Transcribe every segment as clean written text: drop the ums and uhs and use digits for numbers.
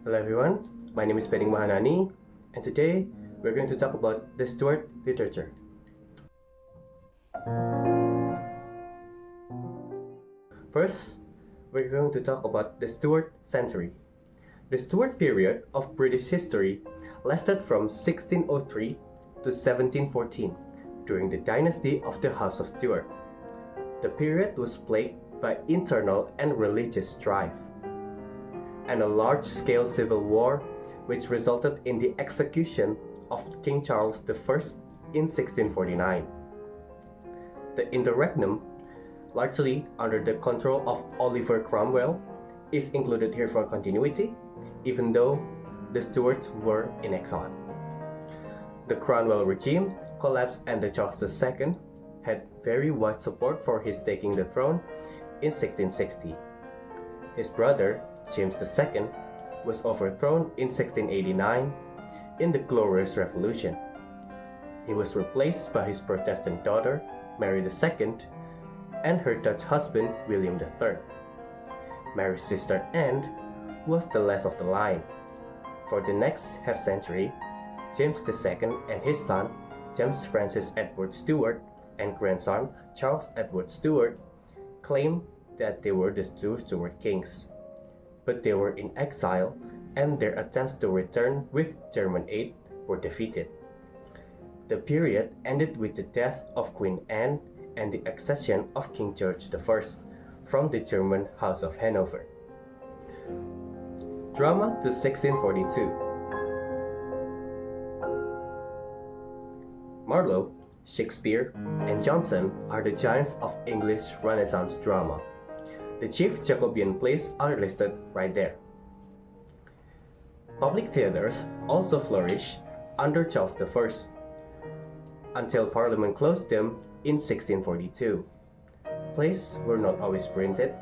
Hello everyone, my name is Benn and today we're going to talk about the Stuart literature. First, we're going to talk about the Stuart century. The Stuart period of British history lasted from 1603 to 1714 during the dynasty of the House of Stuart. The period was plagued by internal and religious strife, and a large-scale civil war which resulted in the execution of King Charles I in 1649. The Interregnum, largely under the control of Oliver Cromwell, is included here for continuity, even though the Stuarts were in exile. The Cromwell regime collapsed and Charles II had very wide support for his taking the throne in 1660. His brother, James II, was overthrown in 1689 in the Glorious Revolution. He was replaced by his Protestant daughter, Mary II, and her Dutch husband, William III. Mary's sister Anne was the last of the line. For the next half-century, James II and his son, James Francis Edward Stuart, and grandson, Charles Edward Stuart, claimed that they were the two Stuart kings. But they were in exile, and their attempts to return with German aid were defeated. The period ended with the death of Queen Anne and the accession of King George I from the German House of Hanover. Drama to 1642. Marlowe, Shakespeare, and Jonson are the giants of English Renaissance drama. The chief Jacobean plays are listed right there. Public theaters also flourished under Charles I, until Parliament closed them in 1642. Plays were not always printed,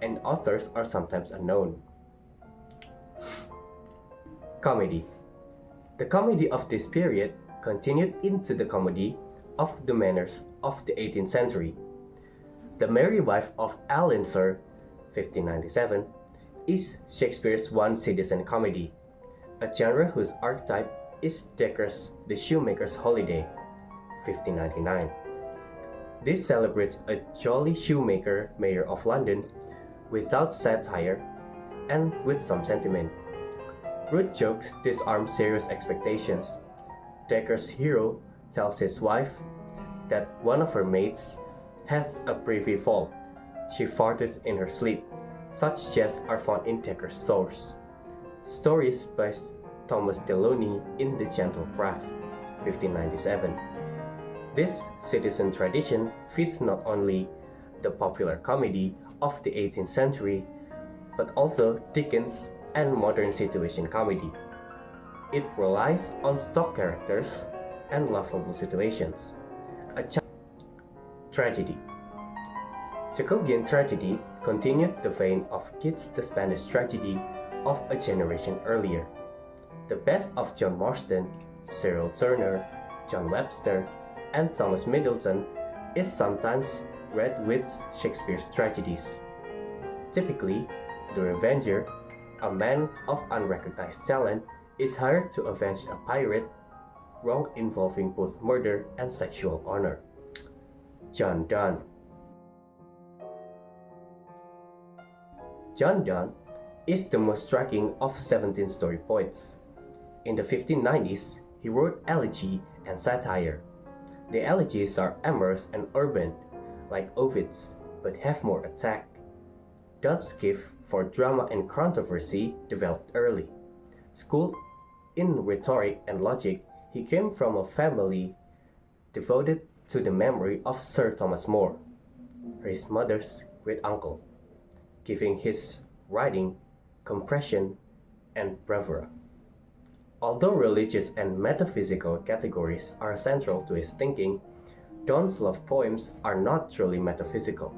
and authors are sometimes unknown. Comedy. The comedy of this period continued into the comedy of the manners of the 18th century. The Merry Wife of Alençon, 1597, is Shakespeare's one-citizen comedy, a genre whose archetype is Decker's The Shoemaker's Holiday, 1599. This celebrates a jolly shoemaker, mayor of London, without satire and with some sentiment. Rude jokes disarm serious expectations. Decker's hero tells his wife that one of her maids hath a privy fault. She farted in her sleep. Such jests are found in Decker's source. Stories by Thomas Deloney in The Gentle Craft, 1597. This citizen tradition feeds not only the popular comedy of the 18th century, but also Dickens and modern situation comedy. It relies on stock characters and laughable situations. Tragedy. Jacobean tragedy continued the vein of Keats' The Spanish Tragedy of a generation earlier. The best of John Marston, Cyril Turner, John Webster, and Thomas Middleton is sometimes read with Shakespeare's tragedies. Typically, the Revenger, a man of unrecognized talent, is hired to avenge a pirate wrong involving both murder and sexual honor. John Donne. John Donne is the most striking of 17th-century poets. In the 1590s, he wrote elegy and satire. The elegies are amorous and urban, like Ovid's, but have more attack. Donne's gift for drama and controversy developed early. Schooled in rhetoric and logic, he came from a family devoted to the memory of Sir Thomas More, his mother's great-uncle, giving his writing compression and bravura. Although religious and metaphysical categories are central to his thinking, Donne's love poems are not truly metaphysical.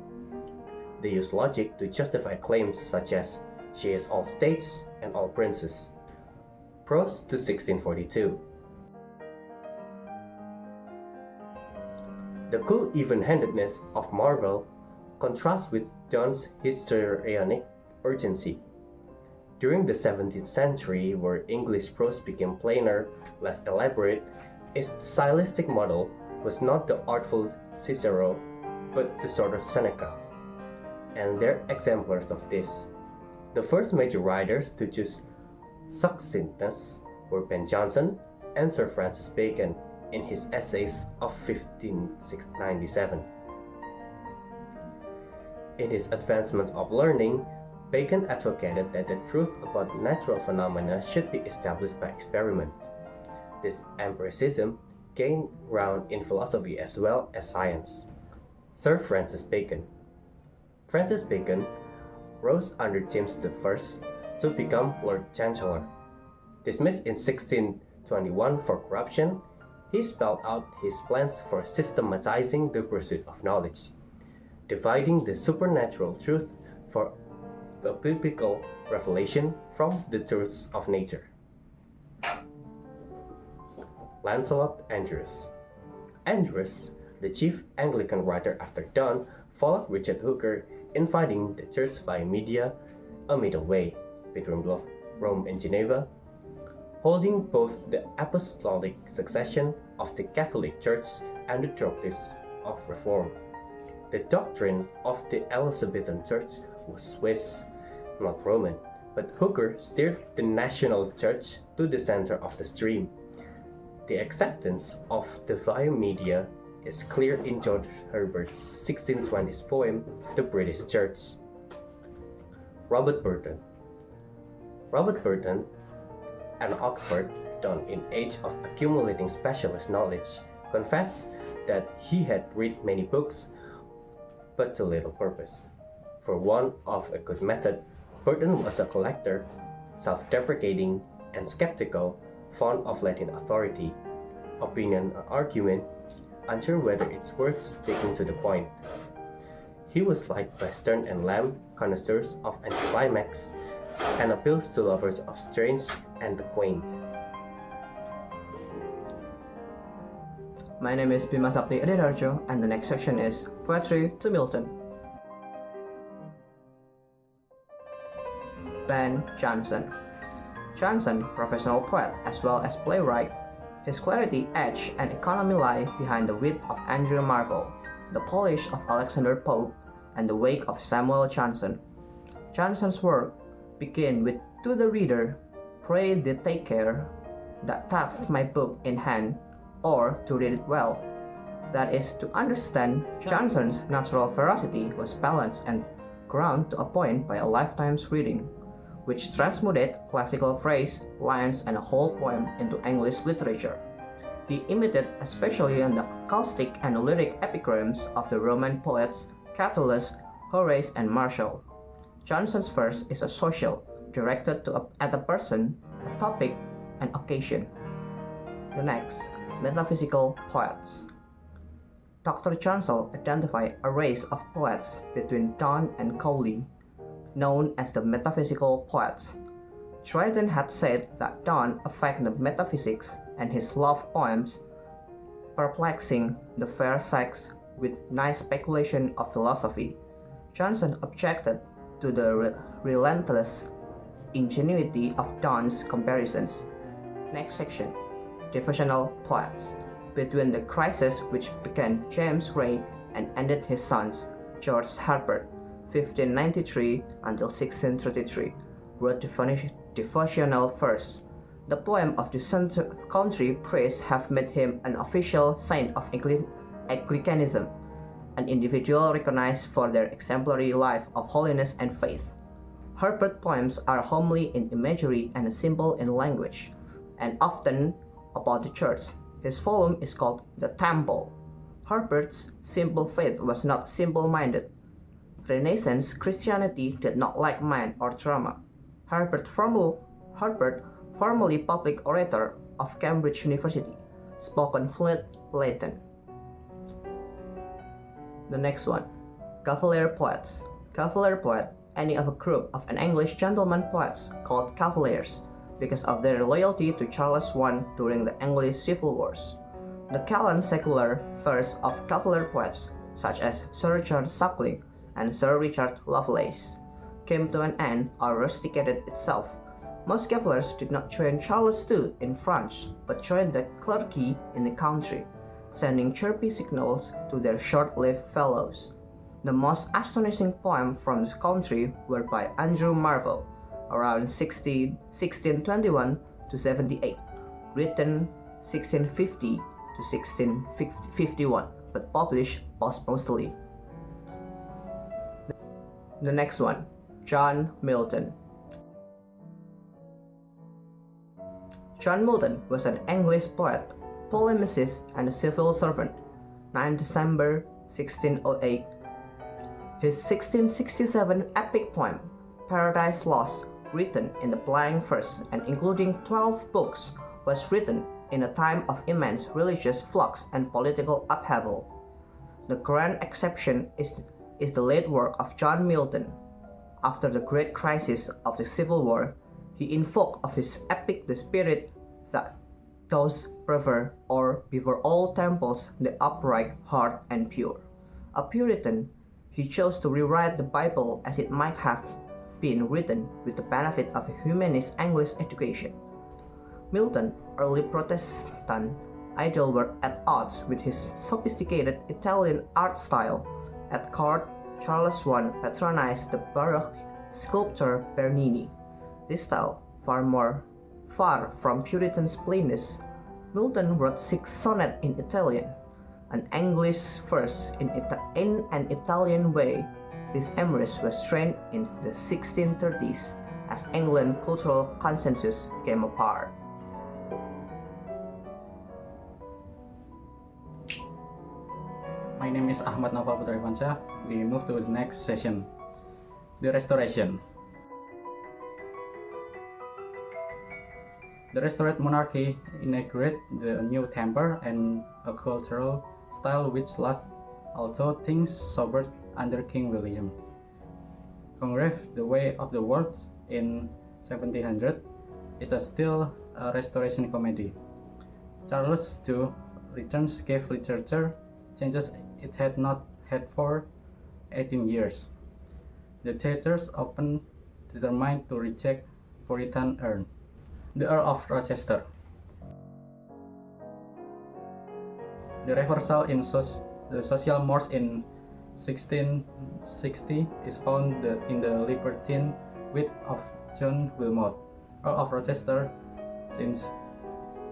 They use logic to justify claims such as "she is all states and all princes." Prose to 1642. The cool even-handedness of Marvell contrasts with Donne's histrionic urgency. During the 17th century, where English prose became plainer, less elaborate, its stylistic model was not the artful Cicero, but the sort of Seneca, and they're exemplars of this. The first major writers to choose succinctness were Ben Jonson and Sir Francis Bacon in his essays of 1597. In his Advancements of Learning, Bacon advocated that the truth about natural phenomena should be established by experiment. This empiricism gained ground in philosophy as well as science. Sir Francis Bacon. Francis Bacon rose under James I to become Lord Chancellor. Dismissed in 1621 for corruption, he spelled out his plans for systematizing the pursuit of knowledge, dividing the supernatural truth for a biblical revelation from the truths of nature. Lancelot Andrewes. Andrewes, the chief Anglican writer after Donne, followed Richard Hooker in finding the church via media, a middle way between Rome and Geneva, holding both the apostolic succession of the Catholic Church and the doctrines of Reform. The doctrine of the Elizabethan Church was Swiss, not Roman, but Hooker steered the national church to the center of the stream. The acceptance of the via media is clear in George Herbert's 1620s poem, The British Church. Robert Burton. Robert Burton, an Oxford done in age of accumulating specialist knowledge, confessed that he had read many books, but to little purpose. For want of a good method, Burton was a collector, self-deprecating and skeptical, fond of Latin authority, opinion or argument, unsure whether it's worth sticking to the point. He was liked by Sterne and Lamb, connoisseurs of anticlimax, and appeals to lovers of strange and the quaint. My name is Bimasakti and the next section is Poetry to Milton. Ben Jonson. Jonson, professional poet as well as playwright, his clarity, edge, and economy lie behind the wit of Andrew Marvell, the polish of Alexander Pope, and the wake of Samuel Johnson. Jonson's work begin with "To the reader, pray thee take care that tasks my book in hand, or to read it well." That is, to understand, Jonson's natural ferocity was balanced and ground to a point by a lifetime's reading, which transmuted classical phrase, lines, and a whole poem into English literature. He imitated especially on the caustic and lyric epigrams of the Roman poets Catullus, Horace, and Martial. Jonson's verse is a social, directed at a person, a topic, and occasion. The next, metaphysical poets. Dr. Johnson identified a race of poets between Donne and Cowley, known as the metaphysical poets. Dryden had said that Donne affected the metaphysics and his love poems, perplexing the fair sex with nice speculation of philosophy. Johnson objected to the relentless ingenuity of Donne's comparisons. Next section, devotional poets. Between the crisis which began James' reign and ended his son's, George Herbert, 1593 until 1633, wrote devotional verse. The poem of the country priest have made him an official saint of Anglicanism, an individual recognized for their exemplary life of holiness and faith. Herbert's poems are homely in imagery and simple in language, and often about the church. His volume is called The Temple. Herbert's simple faith was not simple-minded. Renaissance Christianity did not lack mind or drama. Herbert, formerly public orator of Cambridge University, spoke on fluent Latin. The next one, Cavalier poets. Cavalier poet, any of a group of an English gentleman poets called Cavaliers, because of their loyalty to Charles I during the English Civil Wars. The Callan secular verse of Cavalier poets, such as Sir Richard Suckling and Sir Richard Lovelace, came to an end or rusticated itself Most cavaliers did not join Charles II in France, but joined the clergy in the country, sending chirpy signals to their short-lived fellows. The most astonishing poems from the country were by Andrew Marvell, around 1621 to 78, written 1650 to 1651, but published posthumously. The next one, John Milton. John Milton was an English poet, polemicist, and a civil servant. 9 December 1608. His 1667 epic poem, Paradise Lost, written in the blank verse and including 12 books, was written in a time of immense religious flux and political upheaval. The grand exception is the late work of John Milton. After the great crisis of the Civil War, he invoked of his epic the spirit that does prefer or before all temples the upright heart and pure. A Puritan, he chose to rewrite the Bible as it might have been written with the benefit of a humanist English education. Milton, early Protestant, ideals were at odds with his sophisticated Italian art style. At court, Charles I patronized the Baroque sculptor Bernini. This style, far from Puritan's plainness, Milton wrote 6 sonnets in Italian, an English verse in an Italian way. This embrace was strained in the 1630s as England's cultural consensus came apart. My name is Ahmad Naufal Putra Ivansyah. We move to the next session, the Restoration. The restored monarchy inaugurated the new temper and a cultural style which lasted although things sobered under King William. Congreve, The Way of the World in 1700 is still a restoration comedy. Charles II returns gave literature changes it had not had for 18 years. The theatres opened determined to reject Puritan urn. The Earl of Rochester. The reversal in the social mores in 1660 is found in the libertine wit of John Wilmot, Earl of Rochester, since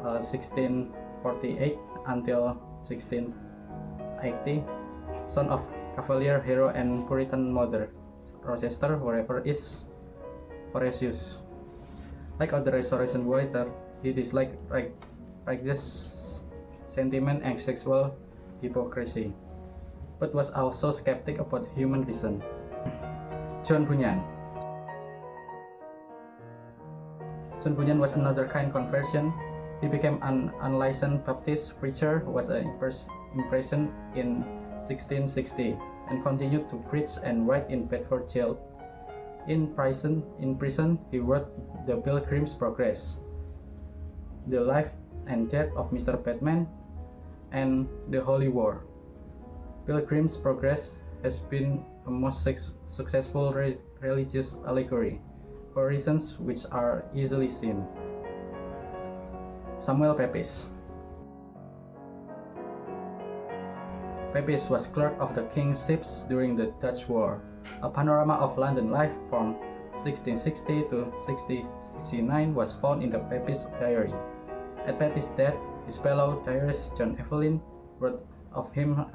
1648 until 1680, son of Cavalier hero and Puritan mother. Rochester, wherever is Horatius. Like other Restoration writers, he disliked righteous sentiment and sexual hypocrisy, but was also skeptic about human reason. John Bunyan. John Bunyan was another kind conversion. He became an unlicensed Baptist preacher, was an imprison in 1660, and continued to preach and write in Bedford jail. In prison, he wrote The Pilgrim's Progress, The Life and Death of Mr. Batman, and The Holy War. Pilgrim's Progress has been a most successful religious allegory, for reasons which are easily seen. Samuel Pepys. Pepys was clerk of the King's ships during the Dutch War. A panorama of London life from 1660 to 1669 was found in the Pepys diary. At Pepys' death, his fellow diarist John Evelyn wrote of him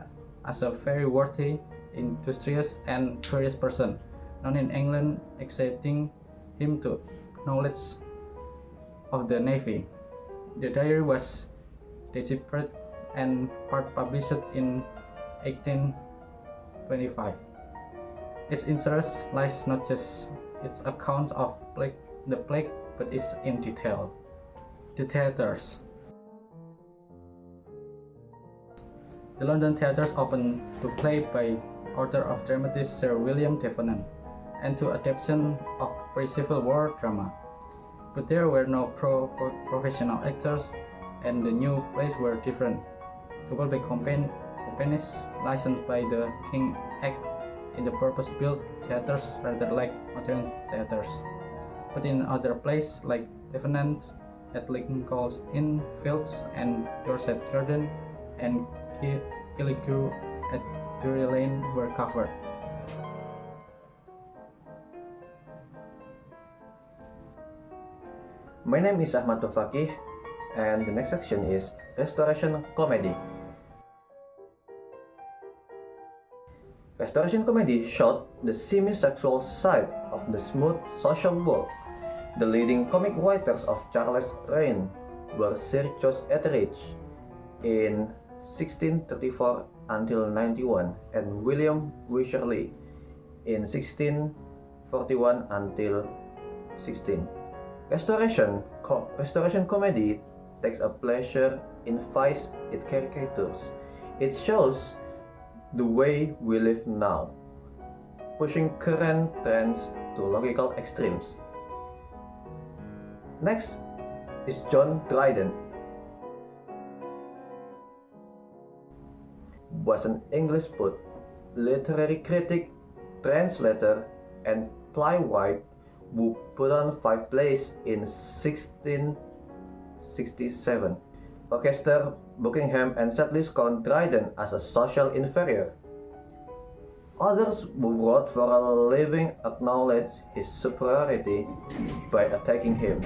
as a very worthy, industrious, and courageous person, known in England, exciting him to knowledge of the Navy. The diary was deciphered and part published in 1825. Its interest lies not just its account of the plague, but is in detail. The theatres. The London theatres opened to play by order of dramatist Sir William Davenant, and to adaptation of pre-Civil War drama. But there were no professional actors, and the new plays were different. The public companies licensed by the King act in the purpose-built theatres rather like modern theatres. but in other places like Devon, at Lincoln's Inn Fields and Dorset Garden, and Killigrew at Drury Lane were covered. My name is Ahmad Bafaqih, and the next section is Restoration Comedy. Restoration Comedy showed the semi-sexual side of the smooth social world. The leading comic writers of Charles' reign were Sir George Etheridge in 1634 until 91 and William Wycherley in 1641 until 16. Restoration comedy takes a pleasure in vice it caricatures. It shows the way we live now, pushing current trends to logical extremes. Next is John Dryden. Was an English poet, literary critic, translator, and playwright who put on 5 plays in 1667. Rochester, Buckingham, and Sedley count Dryden as a social inferior. Others who wrote for a living acknowledge his superiority by attacking him.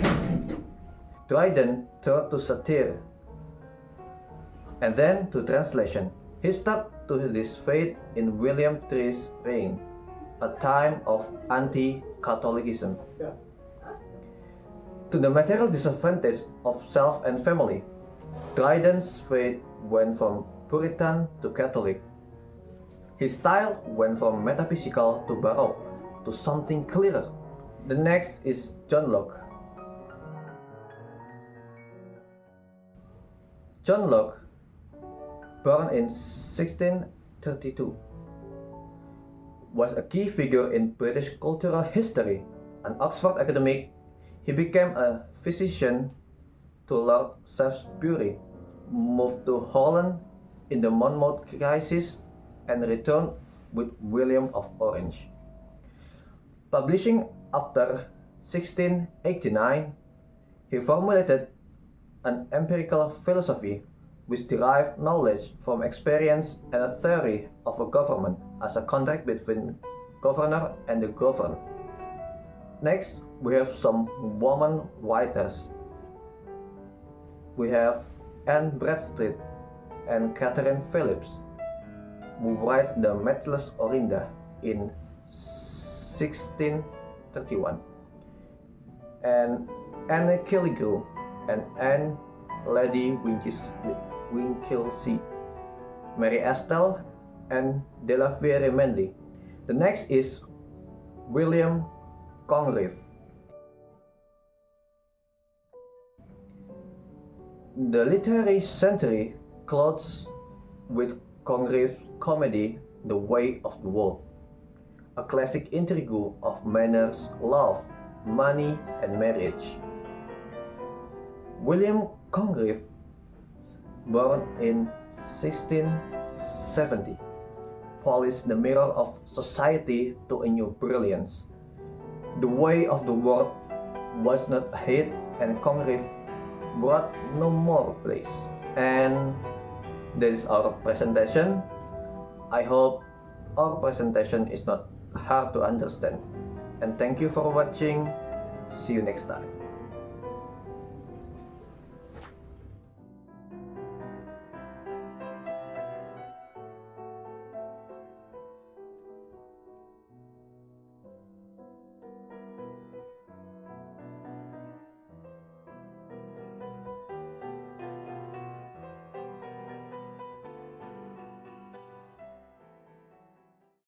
Dryden turned to satire and then to translation. He stuck to his faith in William III's reign, a time of anti-Catholicism, to the material disadvantage of self and family. Dryden's faith went from Puritan to Catholic. His style went from metaphysical to baroque to something clearer. The next is John Locke. John Locke, born in 1632, was a key figure in British cultural history. An Oxford academic, he became a physician to Lord Shaftesbury, moved to Holland in the Monmouth crisis, and returned with William of Orange. Publishing after 1689, he formulated an empirical philosophy which derived knowledge from experience and a theory of a government as a contract between governor and the governed. Next, we have some woman writers. We have Anne Bradstreet and Catherine Phillips, who write The Matchless Orinda in 1631, and Anne Killigrew and Anne Lady Winchelsea, Mary Estelle, and De la Fere Manley. The next is William Congreve. The literary century clothes with Congreve's comedy The Way of the World, a classic intrigue of manners, love, money, and marriage. William Congreve, born in 1670, polished the mirror of society to a new brilliance. The Way of the World was not a hit, and Congreve brought no more plays. And that is our presentation. I hope our presentation is not hard to understand. And thank you for watching. See you next time.